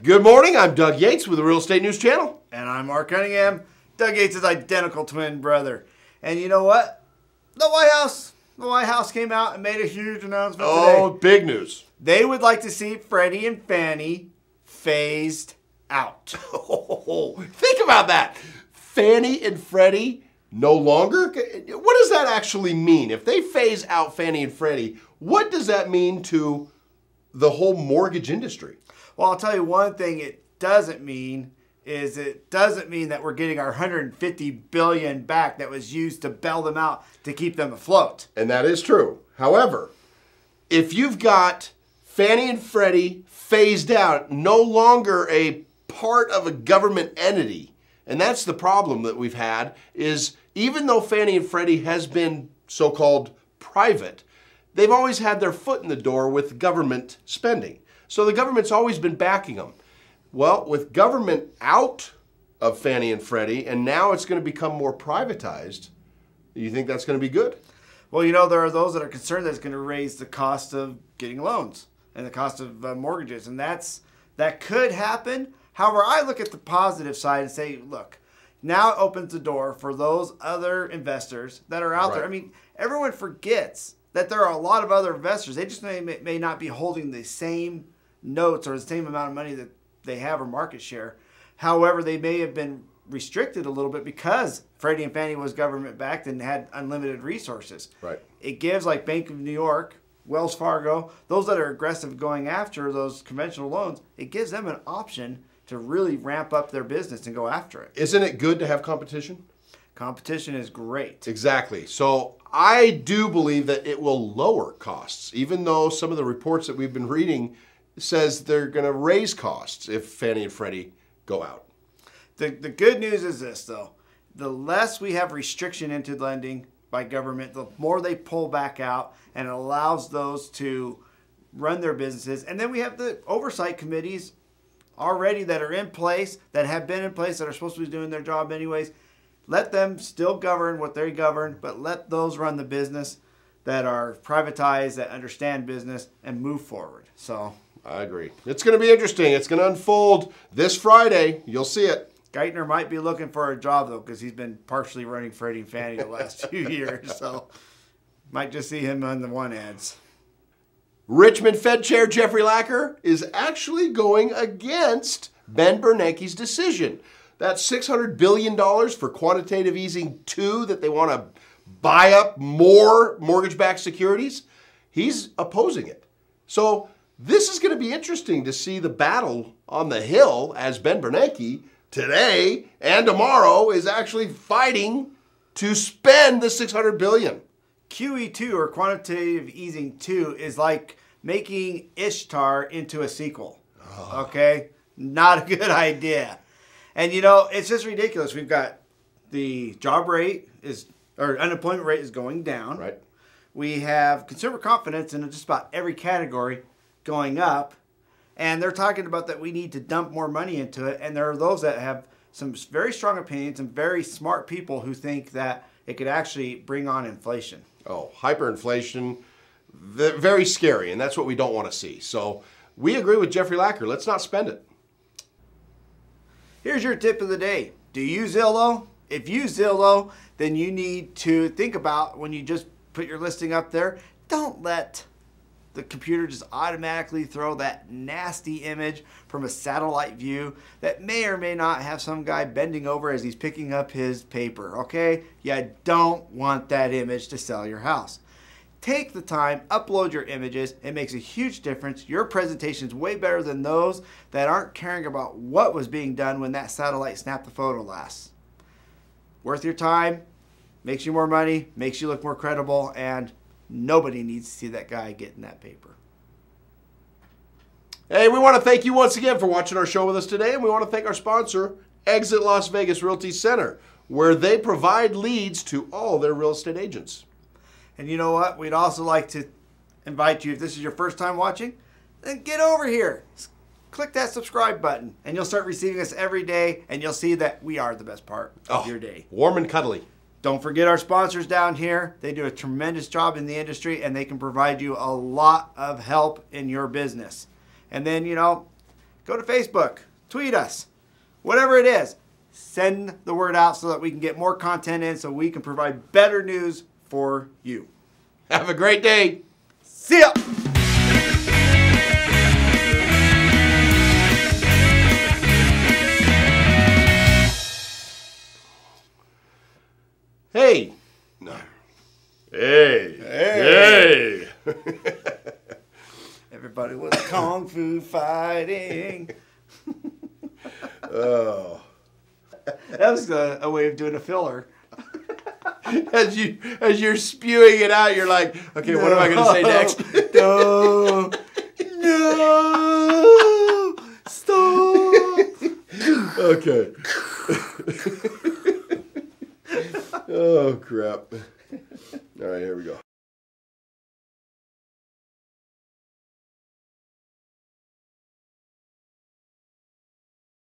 Good morning, I'm Doug Yates with the Real Estate News Channel. And I'm Mark Cunningham, Doug Yates' identical twin brother. And you know what? The White House came out and made a huge announcement today. Oh, big news. They would like to see Freddie and Fannie phased out. Think about that. Fannie and Freddie no longer? What does that actually mean? If they phase out Fannie and Freddie, what does that mean to the whole mortgage industry? Well, I'll tell you one thing it doesn't mean is it doesn't mean that we're getting our $150 billion back that was used to bail them out to keep them afloat. And that is true. However, if you've got Fannie and Freddie phased out, no longer a part of a government entity, and that's the problem that we've had, is even though Fannie and Freddie has been so-called private, they've always had their foot in the door with government spending. So the government's always been backing them. Well, with government out of Fannie and Freddie, and now it's going to become more privatized, do you think that's going to be good? Well, you know, there are those that are concerned that it's going to raise the cost of getting loans and the cost of mortgages, and that could happen. However, I look at the positive side and say, look, now it opens the door for those other investors that are out there. I mean, everyone forgets that there are a lot of other investors. They just may not be holding the same notes or the same amount of money that they have or market share. However, they may have been restricted a little bit because Freddie and Fannie was government backed and had unlimited resources. Right. It gives like Bank of New York, Wells Fargo, those that are aggressive going after those conventional loans, it gives them an option to really ramp up their business and go after it. Isn't it good to have competition? Competition is great. Exactly. So I do believe that it will lower costs, even though some of the reports that we've been reading says they're going to raise costs if Fannie and Freddie go out. The good news is this, though. The less we have restriction into lending by government, the more they pull back out, and it allows those to run their businesses. And then we have the oversight committees already that are in place, that have been in place, that are supposed to be doing their job anyways. Let them still govern what they govern, but let those run the business that are privatized, that understand business, and move forward. So I agree. It's going to be interesting. It's going to unfold this Friday. You'll see it. Geithner might be looking for a job, though, because he's been partially running Freddie and Fannie the last 2 years. So might just see him on the one ads. Richmond Fed Chair Jeffrey Lacker is actually going against Ben Bernanke's decision. That $600 billion for quantitative easing 2 that they want to buy up more mortgage-backed securities, he's opposing it. So this is going to be interesting to see the battle on the Hill as Ben Bernanke today and tomorrow is actually fighting to spend the $600 billion. QE2 or quantitative easing 2 is like making Ishtar into a sequel. Okay? Not a good idea. And you know, it's just ridiculous. We've got the job rate or unemployment rate is going down. Right. We have consumer confidence in just about every category going up. And they're talking about that we need to dump more money into it. And there are those that have some very strong opinions and very smart people who think that it could actually bring on inflation. Oh, hyperinflation, very scary, and that's what we don't want to see. So we agree with Jeffrey Lacker. Let's not spend it. Here's your tip of the day. Do you use Zillow? If you use Zillow, then you need to think about when you just put your listing up there, don't let the computer just automatically throw that nasty image from a satellite view that may or may not have some guy bending over as he's picking up his paper, okay? You don't want that image to sell your house. Take the time, upload your images. It makes a huge difference. Your presentation is way better than those that aren't caring about what was being done when that satellite snapped the photo last. Worth your time, makes you more money, makes you look more credible, and nobody needs to see that guy getting that paper. Hey, we want to thank you once again for watching our show with us today, and we want to thank our sponsor, Exit Las Vegas Realty Center, where they provide leads to all their real estate agents. And you know what? We'd also like to invite you, if this is your first time watching, then get over here. Click that subscribe button, and you'll start receiving us every day, and you'll see that we are the best part of your day. Warm and cuddly. Don't forget our sponsors down here. They do a tremendous job in the industry, and they can provide you a lot of help in your business. And then, you know, go to Facebook, tweet us, whatever it is. Send the word out so that we can get more content in so we can provide better news for you. Have a great day. See ya! Hey. No. Hey. Hey. Everybody was kung fu fighting. Oh. That was a way of doing a filler. As you're spewing it out, you're like, okay, what am I going to say next? No. No. Stop. Okay. Oh, crap. All right, here we go.